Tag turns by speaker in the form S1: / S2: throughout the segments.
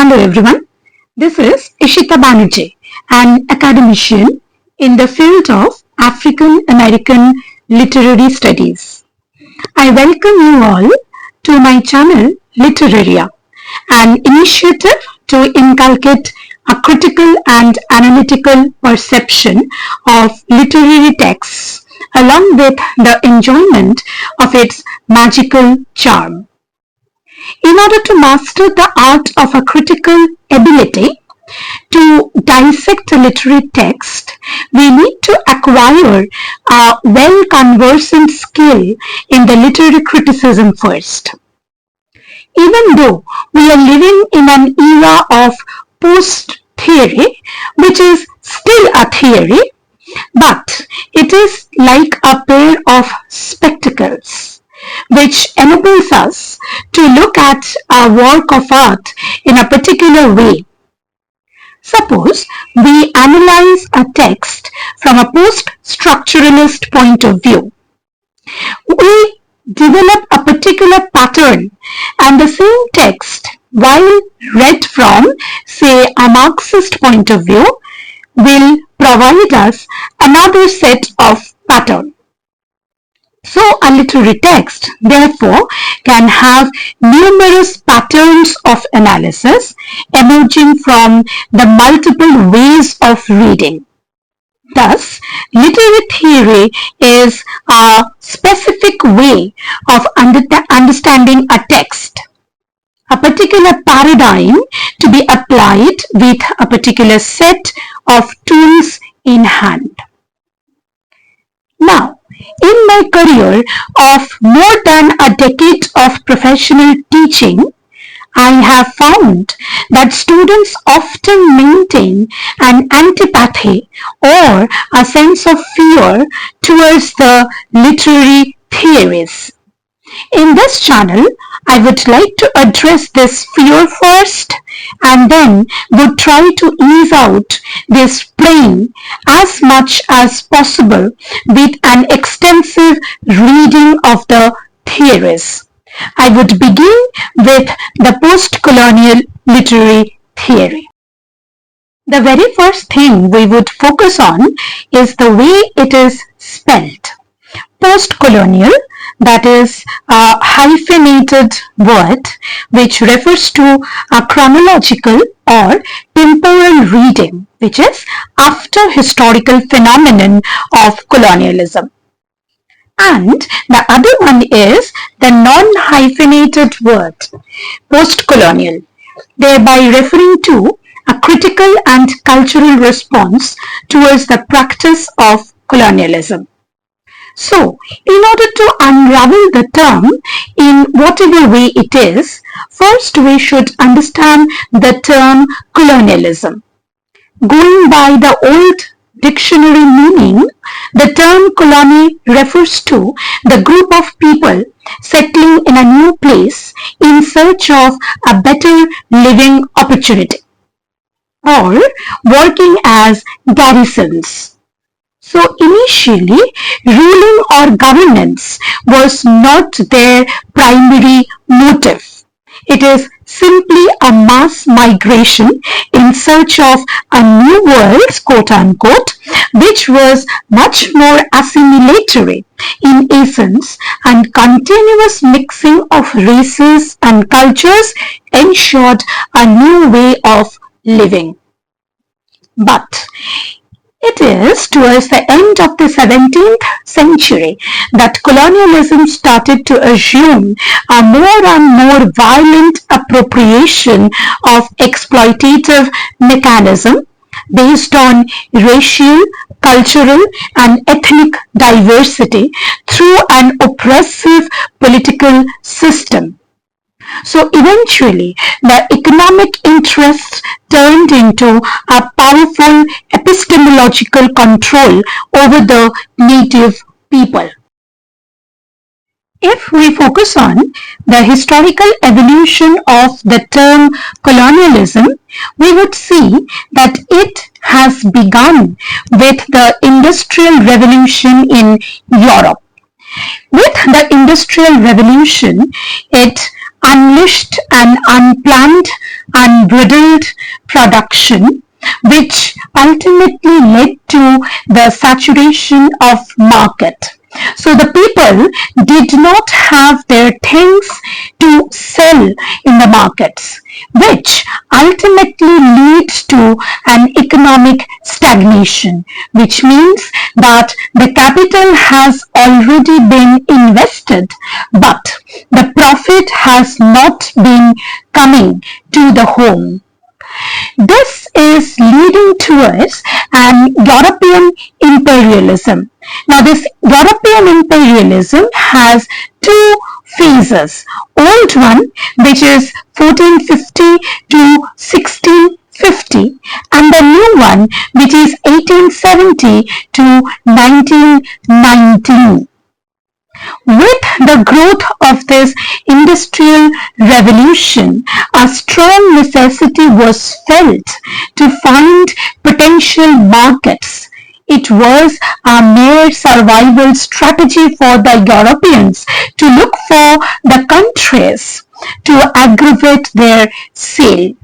S1: Hello everyone, this is Ishita Banerjee, an academician in the field of African American Literary Studies. I welcome you all to my channel Literaria, an initiative to inculcate a critical and analytical perception of literary texts along with the enjoyment of its magical charm. In order to master the art of a critical ability to dissect a literary text, we need to acquire a well-conversant skill in the literary criticism first. Even though we are living in an era of post-theory, which is still a theory, but it is like a pair of spectacles which enables us to look at a work of art in a particular way. Suppose we analyze a text from a post-structuralist point of view. We develop a particular pattern, and the same text, while read from, say, a Marxist point of view, will provide us another set of pattern. So a literary text, therefore, can have numerous patterns of analysis emerging from the multiple ways of reading. Thus, literary theory is a specific way of understanding a text, a particular paradigm to be applied with a particular set of tools in hand. Now, in my career of more than a decade of professional teaching, I have found that students often maintain an antipathy or a sense of fear towards the literary theories. In this channel, I would like to address this fear first and then would try to ease out this pain as much as possible with an extensive reading of the theories. I would begin with the postcolonial literary theory. The very first thing we would focus on is the way it is spelled. Postcolonial, that is a hyphenated word which refers to a chronological or temporal reading, which is after historical phenomenon of colonialism. And the other one is the non-hyphenated word, postcolonial, thereby referring to a critical and cultural response towards the practice of colonialism. So, in order to unravel the term in whatever way it is, first we should understand the term colonialism. Going by the old dictionary meaning, the term colony refers to the group of people settling in a new place in search of a better living opportunity or working as garrisons. So initially, ruling or governance was not their primary motive. It is simply a mass migration in search of a new world, quote unquote, which was much more assimilatory in essence, and continuous mixing of races and cultures ensured a new way of living. But it is towards the end of the 17th century that colonialism started to assume a more and more violent appropriation of exploitative mechanism based on racial, cultural, and ethnic diversity through an oppressive political system. So eventually, the economic interests turned into a powerful epistemological control over the native people. If we focus on the historical evolution of the term colonialism, we would see that it has begun with the Industrial Revolution in Europe. With the Industrial Revolution, it unleashed an unplanned, unbridled production, which ultimately led to the saturation of market. So the people did not have their things to sell in the markets, which ultimately leads to an economic stagnation, which means that the capital has already been invested, but the profit has not been coming to the home. This is leading towards an European imperialism. Now, this European imperialism has two phases. Old one, which is 1450 to 1650, and the new one, which is 1870 to 1919. With the growth of this industrial revolution, a strong necessity was felt to find potential markets. It was a mere survival strategy for the Europeans to look for the countries to aggravate their sale.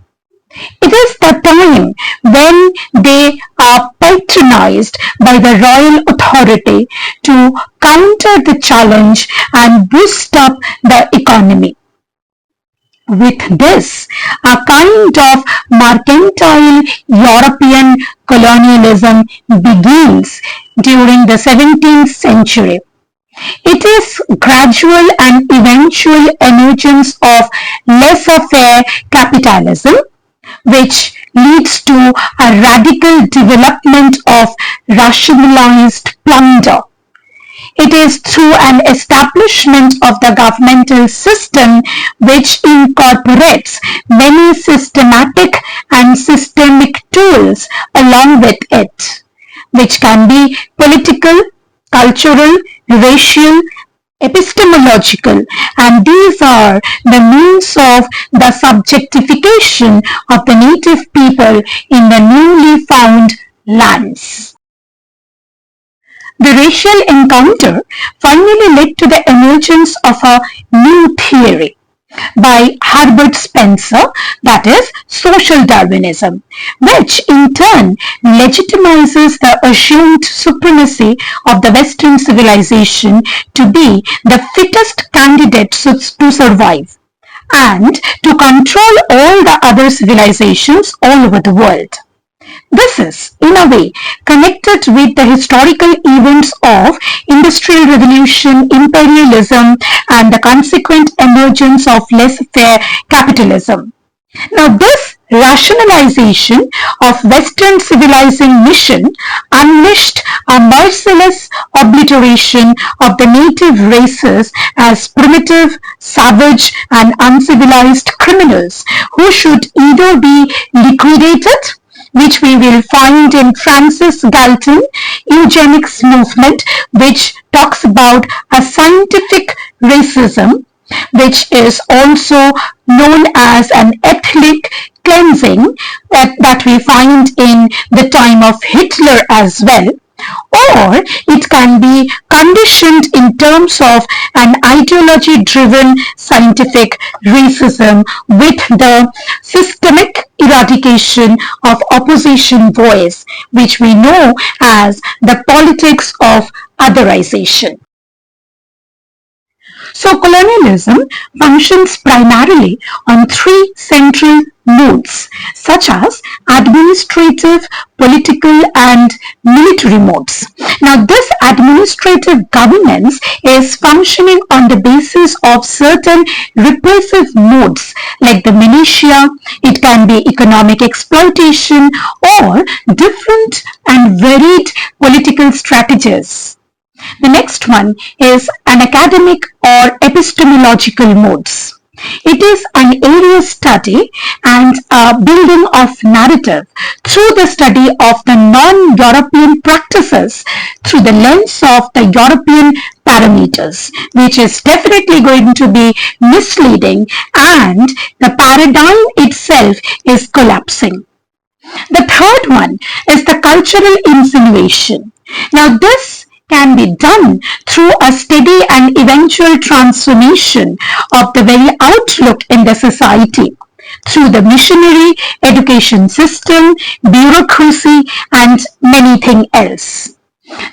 S1: It is the time when they are patronized by the royal authority to counter the challenge and boost up the economy. With this, a kind of mercantile European colonialism begins during the 17th century. It is gradual and eventual emergence of laissez-faire capitalism, which leads to a radical development of rationalized plunder. It is through an establishment of the governmental system which incorporates many systematic and systemic tools along with it, which can be political, cultural, racial, epistemological, and these are the means of the subjectification of the native people in the newly found lands. The racial encounter finally led to the emergence of a new theory by Herbert Spencer, that is social Darwinism, which in turn legitimizes the assumed supremacy of the Western civilization to be the fittest candidate to survive and to control all the other civilizations all over the world. This is, in a way, connected with the historical events of Industrial Revolution, imperialism, and the consequent emergence of laissez-faire capitalism. Now, this rationalization of Western civilizing mission unleashed a merciless obliteration of the native races as primitive, savage, and uncivilized criminals who should either be liquidated, which we will find in Francis Galton eugenics movement, which talks about a scientific racism, which is also known as an ethnic cleansing that we find in the time of Hitler as well. Or it can be conditioned in terms of an ideology-driven scientific racism with the systemic eradication of opposition voice, which we know as the politics of otherization. So colonialism functions primarily on three central modes, such as administrative, political, and military modes. Now, this administrative governance is functioning on the basis of certain repressive modes like the militia, it can be economic exploitation, or different and varied political strategies. The next one is an academic or epistemological modes. It is an area study and a building of narrative through the study of the non-European practices through the lens of the European parameters, which is definitely going to be misleading, and the paradigm itself is collapsing. The third one is the cultural insinuation. Now, this can be done through a steady and eventual transformation of the very outlook in the society. through the missionary education system, bureaucracy, and many things else.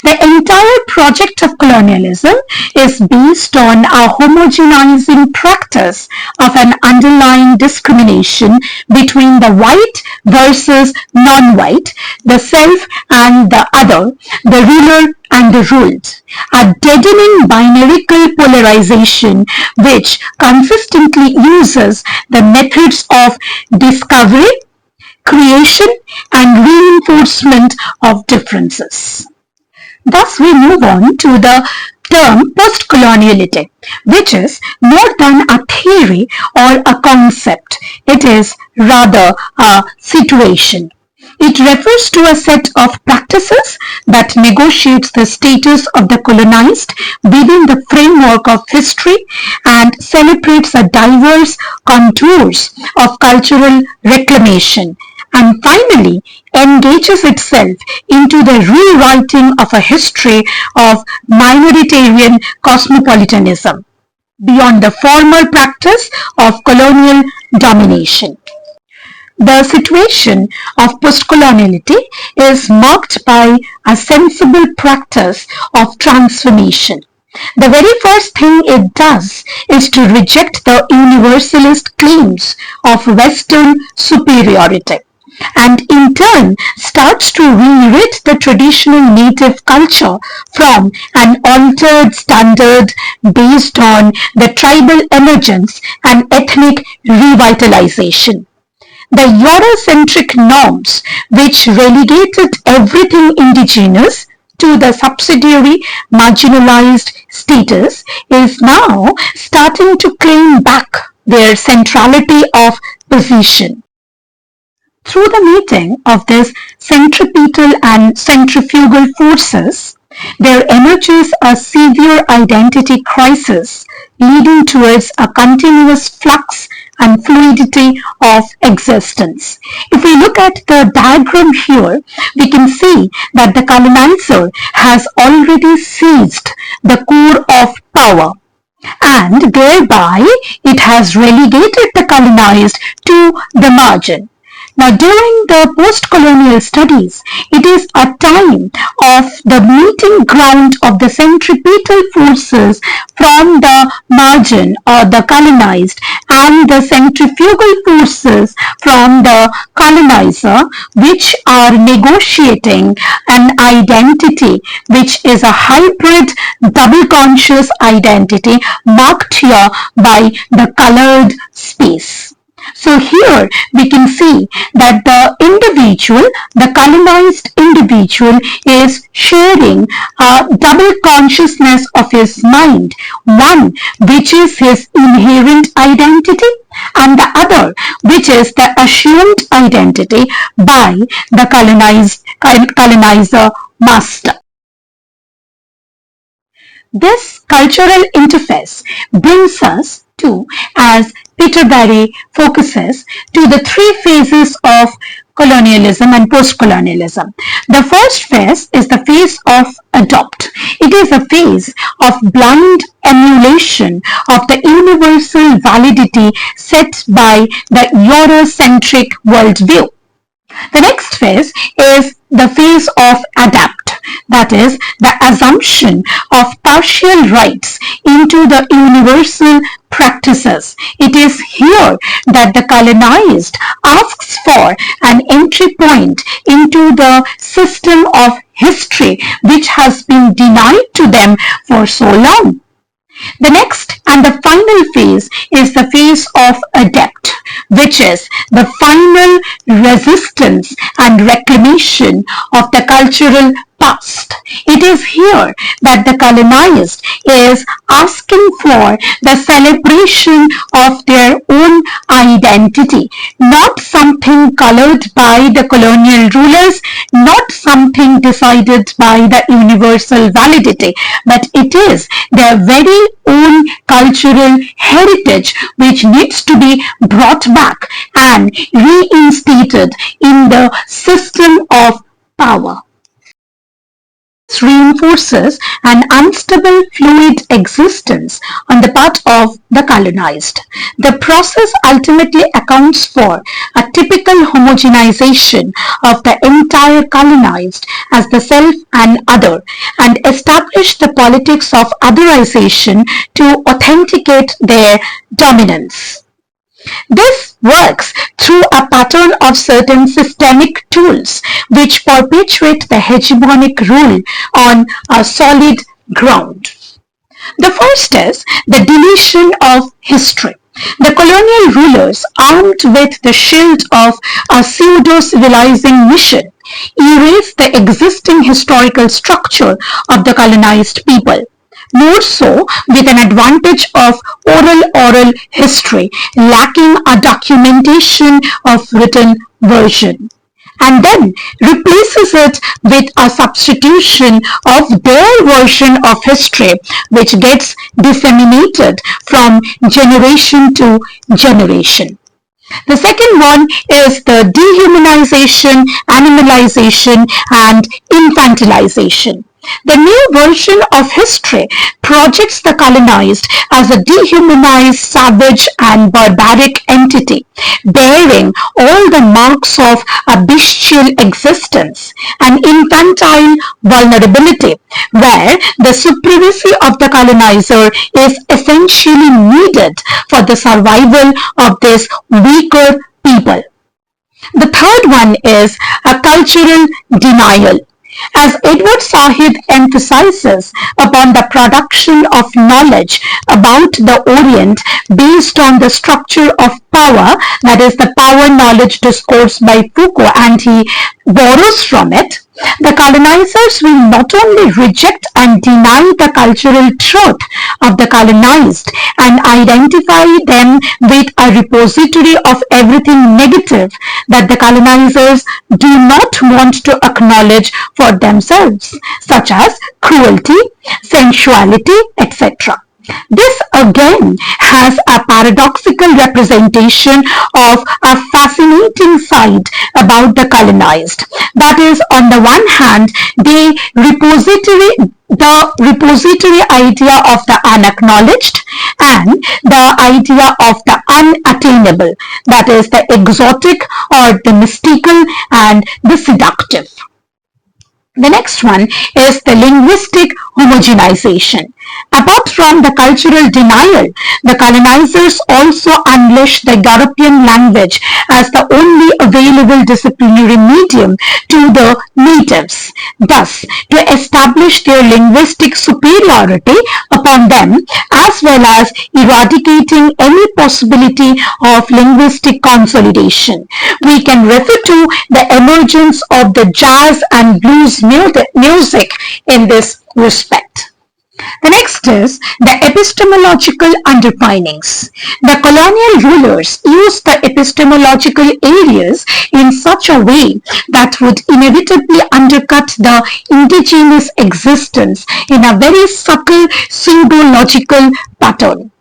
S1: The entire project of colonialism is based on a homogenizing practice of an underlying discrimination between the white versus non-white, the self and the other, the ruler and the ruled, a deadening binarical polarization which consistently uses the methods of discovery, creation, and reinforcement of differences. Thus, we move on to the term postcoloniality, which is more than a theory or a concept. It is rather a situation. It refers to a set of practices that negotiates the status of the colonized within the framework of history and celebrates the diverse contours of cultural reclamation, and finally engages itself into the rewriting of a history of minoritarian cosmopolitanism beyond the formal practice of colonial domination. The situation of postcoloniality is marked by a sensible practice of transformation. The very first thing it does is to reject the universalist claims of Western superiority, and in turn starts to rewrite the traditional native culture from an altered standard based on the tribal emergence and ethnic revitalization. The Eurocentric norms, which relegated everything indigenous to the subsidiary marginalized status, is now starting to claim back their centrality of position. Through the meeting of these centripetal and centrifugal forces, there emerges a severe identity crisis leading towards a continuous flux and fluidity of existence. If we look at the diagram here, we can see that the colonizer has already seized the core of power, and thereby it has relegated the colonized to the margin. Now, during the post-colonial studies, it is a time of the meeting ground of the centripetal forces from the margin or the colonized and the centrifugal forces from the colonizer, which are negotiating an identity which is a hybrid double conscious identity marked here by the colored space. So here we can see that the individual, the colonized individual, is sharing a double consciousness of his mind, one which is his inherent identity and the other which is the assumed identity by the colonizer master. This cultural interface brings us to, as Peter Barry focuses, to the three phases of colonialism and postcolonialism. The first phase is the phase of adopt. It is a phase of blind emulation of the universal validity set by the Eurocentric worldview. The next phase is the phase of adapt, that is, the assumption of partial rights into the universal practices. It is here that the colonized asks for an entry point into the system of history which has been denied to them for so long. The next and the final phase is the phase of adapt, which is the final resistance and reclamation of the cultural past. It is here that the colonized is asking for the celebration of their own identity, not something colored by the colonial rulers, not something decided by the universal validity, but it is their very own cultural heritage which needs to be brought back and reinstated in the system of power. reinforces an unstable fluid existence on the part of the colonized. The process ultimately accounts for a typical homogenization of the entire colonized as the self and other, and establish the politics of otherization to authenticate their dominance. This works through a pattern of certain systemic tools which perpetuate the hegemonic rule on a solid ground. The first is the deletion of history. The colonial rulers, armed with the shield of a pseudo-civilizing mission, erase the existing historical structure of the colonized people, more so with an advantage of oral history, lacking a documentation of written version, and then replaces it with a substitution of their version of history, which gets disseminated from generation to generation. The second one is the dehumanization, animalization, and infantilization. The new version of history projects the colonized as a dehumanized, savage, and barbaric entity, bearing all the marks of a bestial existence, an infantile vulnerability, where the supremacy of the colonizer is essentially needed for the survival of this weaker people. The third one is a cultural denial. As Edward Said emphasizes upon the production of knowledge about the Orient based on the structure of power, that is the power knowledge discourse by Foucault, and he borrows from it, the colonizers will not only reject and deny the cultural truth of the colonized and identify them with a repository of everything negative that the colonizers do not want to acknowledge for themselves, such as cruelty, sensuality, etc. This again has a paradoxical representation of a fascinating side about the colonized. That is, on the one hand, the repository idea of the unacknowledged and the idea of the unattainable, that is the exotic or the mystical and the seductive. The next one is the linguistic homogenization. Apart from the cultural denial, the colonizers also unleash the European language as the only available disciplinary medium to the natives, thus to establish their linguistic superiority upon them, as well as eradicating any possibility of linguistic consolidation. We can refer to the emergence of the jazz and blues music in this respect. The next is the epistemological underpinnings. The colonial rulers used the epistemological areas in such a way that would inevitably undercut the indigenous existence in a very subtle pseudo-logical pattern.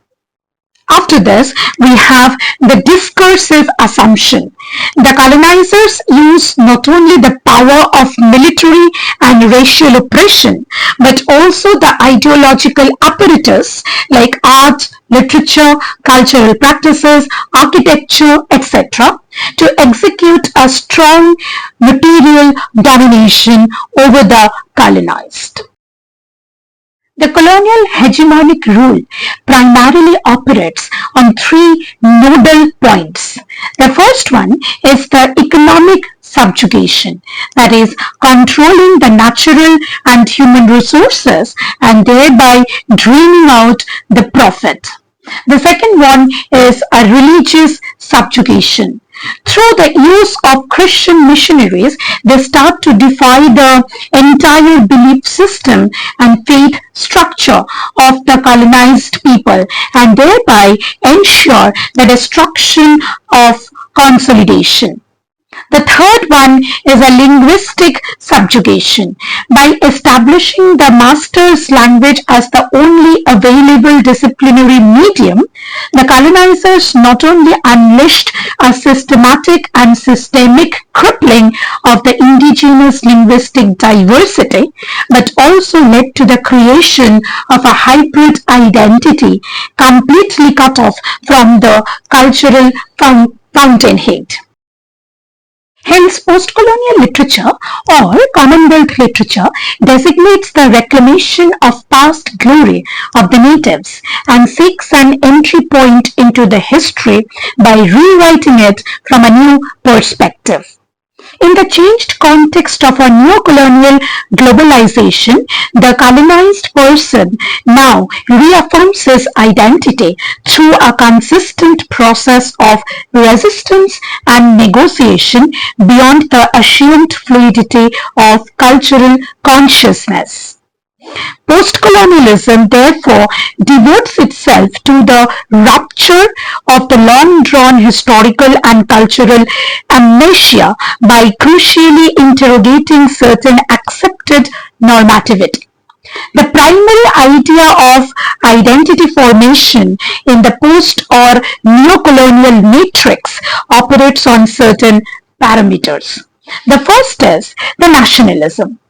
S1: After this, we have the discursive assumption. The colonizers used not only the power of military and racial oppression, but also the ideological apparatus like art, literature, cultural practices, architecture, etc., to execute a strong material domination over the colonized. The colonial hegemonic rule primarily operates on three nodal points. The first one is the economic subjugation, that is, controlling the natural and human resources and thereby draining out the profit. The second one is a religious subjugation. Through the use of Christian missionaries, they start to defy the entire belief system and faith structure of the colonized people and thereby ensure the destruction of consolidation. The The third one is a linguistic subjugation. By establishing the master's language as the only available disciplinary medium, the colonizers not only unleashed a systematic and systemic crippling of the indigenous linguistic diversity, but also led to the creation of a hybrid identity completely cut off from the cultural fountainhead. Hence, postcolonial literature or Commonwealth literature designates the reclamation of past glory of the natives and seeks an entry point into the history by rewriting it from a new perspective. In the changed context of a neo-colonial globalization, the colonized person now reaffirms his identity through a consistent process of resistance and negotiation beyond the assumed fluidity of cultural consciousness. Postcolonialism therefore devotes itself to the rupture of the long-drawn historical and cultural amnesia by crucially interrogating certain accepted normativity. The primary idea of identity formation in the post or neo-colonial matrix operates on certain parameters. The first is the nationalism.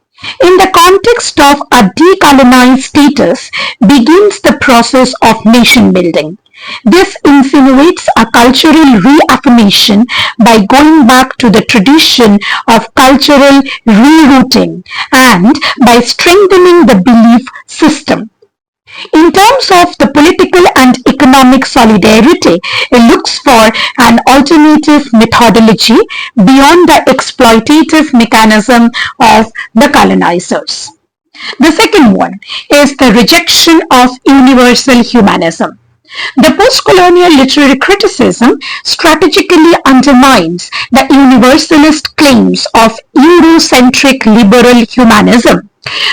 S1: In the context of a decolonized status begins the process of nation building. This insinuates a cultural reaffirmation by going back to the tradition of cultural rerouting and by strengthening the belief system. In terms of the political and economic solidarity, it looks for an alternative methodology beyond the exploitative mechanism of the colonizers. The second one is the rejection of universal humanism. The postcolonial literary criticism strategically undermines the universalist claims of Eurocentric liberal humanism,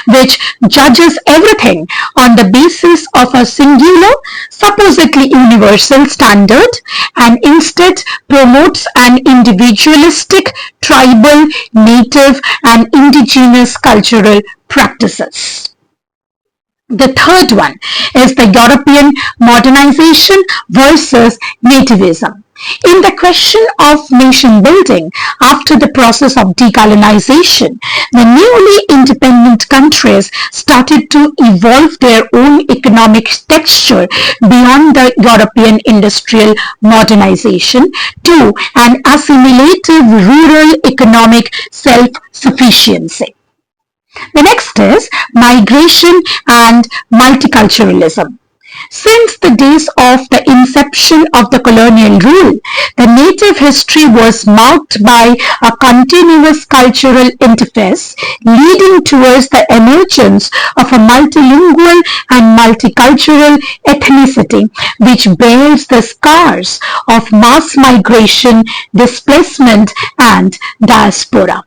S1: which judges everything on the basis of a singular, supposedly universal standard and instead promotes an individualistic, tribal, native, and indigenous cultural practices. The third one is the European modernization versus nativism. In the question of nation building after the process of decolonization, the newly independent countries started to evolve their own economic texture beyond the European industrial modernization to an assimilative rural economic self-sufficiency. The next is migration and multiculturalism. Since the days of the inception of the colonial rule, the native history was marked by a continuous cultural interface leading towards the emergence of a multilingual and multicultural ethnicity which bears the scars of mass migration, displacement, and diaspora.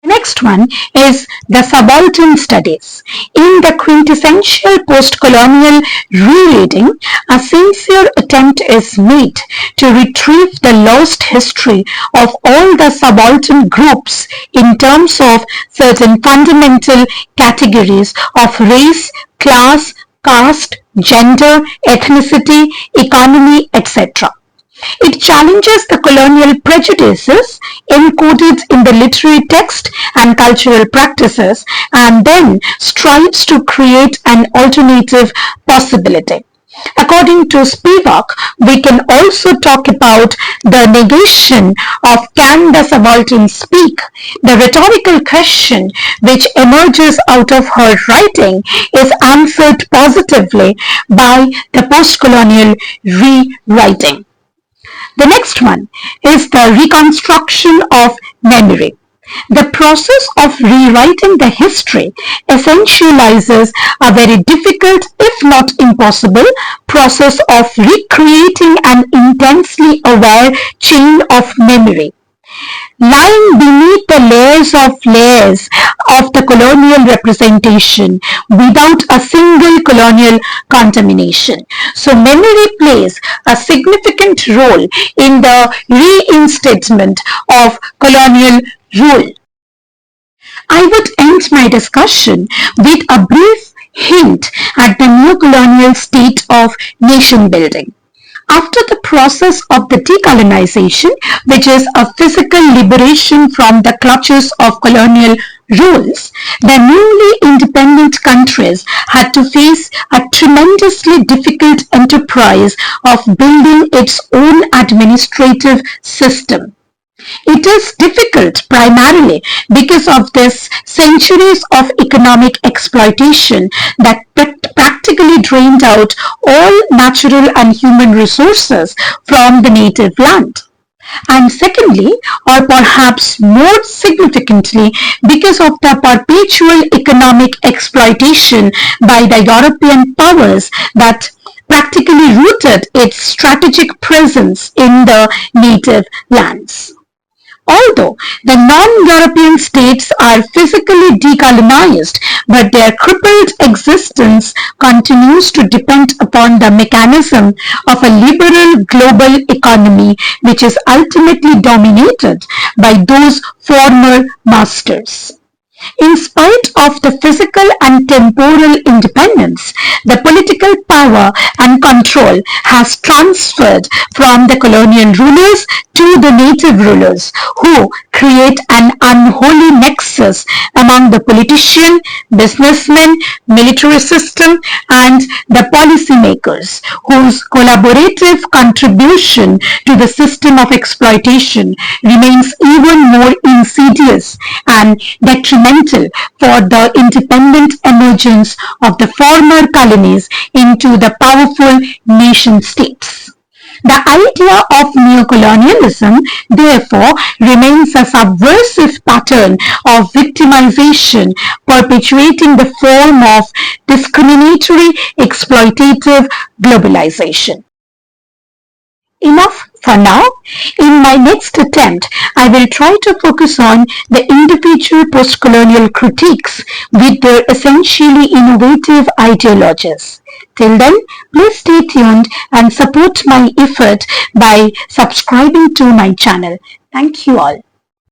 S1: The next one is the subaltern studies. In the quintessential postcolonial rereading, a sincere attempt is made to retrieve the lost history of all the subaltern groups in terms of certain fundamental categories of race, class, caste, gender, ethnicity, economy, etc. It challenges the colonial prejudices encoded in the literary text and cultural practices and then strives to create an alternative possibility. According to Spivak, we can also talk about the negation of can the subaltern speak? The rhetorical question which emerges out of her writing is answered positively by the postcolonial rewriting. The next one is the reconstruction of memory. The process of rewriting the history essentializes a very difficult, if not impossible, process of recreating an intensely aware chain of memory. lying beneath the layers of the colonial representation without a single colonial contamination. So memory plays a significant role in the reinstatement of colonial rule. I would end my discussion with a brief hint at the neo-colonial state of nation building. After the process of the decolonization, which is a physical liberation from the clutches of colonial rules, the newly independent countries had to face a tremendously difficult enterprise of building its own administrative system. It is difficult primarily because of this centuries of economic exploitation that practically drained out all natural and human resources from the native land. And secondly, or perhaps more significantly, because of the perpetual economic exploitation by the European powers that practically rooted its strategic presence in the native lands. Although the non-European states are physically decolonized, but their crippled existence continues to depend upon the mechanism of a liberal global economy which is ultimately dominated by those former masters. In spite of the physical and temporal independence, the political power and control has transferred from the colonial rulers to the native rulers, who create an unholy nexus among the politician, businessmen, military system, and the policymakers, whose collaborative contribution to the system of exploitation remains even more insidious and detrimental for the independent emergence of the former colonies into the powerful nation states. The idea of neocolonialism, therefore, remains a subversive pattern of victimization, perpetuating the form of discriminatory, exploitative globalization. Enough for now. In my next attempt, I will try to focus on the individual postcolonial critiques with their essentially innovative ideologies. Till then, please stay tuned and support my effort by subscribing to my channel. Thank you all.